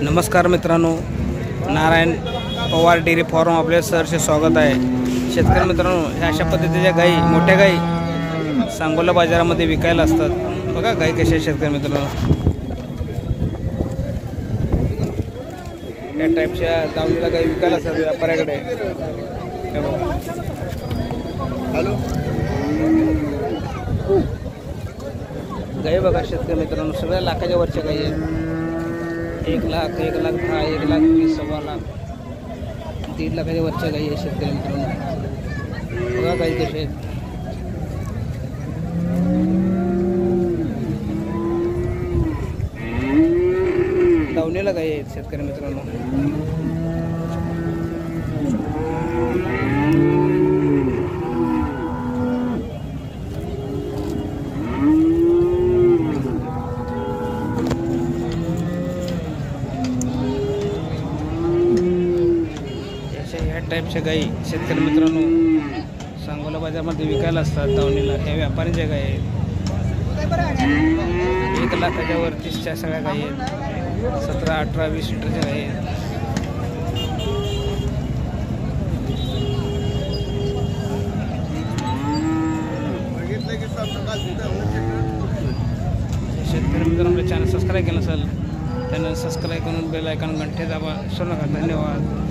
नमस्कार मित्रांनो, Narayan Pawar dairy form आपल्या सरचे स्वागत आहे। शेतकरी मित्रांनो, ह्या अशा पद्धतीच्या गाई, मोठ्या गाई सांगोला बाजारामध्ये विकायला असतात। बघा गाई कशा आहेत शेतकरी मित्रांनो। या टाईपच्या दावणीला गाई विकायला असतात व्यापाऱ्याकडे। हॅलो, गाई बघा शेतकरी मित्रांनो, सगळ्या लाखाच्या वरच्या गाई आहेत। 1 लाख, 1 लाख 10, 1 लाख 20, 1.25 लाख, 1.5 लाखाच्या वरच्या गाई आहेत शेतकरी मित्रांनो। बघा गाई कशा आहेत। दावणीला गाई आहेत शेतकरी मित्रांनो। ह्या टाईपच्या गाई शेतकरी मित्रांनो सांगोला बाजारामध्ये विकायला असतात दावणीला। ह्या व्यापाऱ्यांच्या गाई आहेत। 1 लाखाच्या वरतीच्या सगळ्या गाई आहेत। 17, 18, 20 लिटरच्या गाई आहेत। शेतकरी मित्रांनो, आपल्या चॅनल सबस्क्राईब केलं असेल त्यानं सबस्क्राईब करून बेल आयकॉन घंटे दाबा. विसरू नका. धन्यवाद.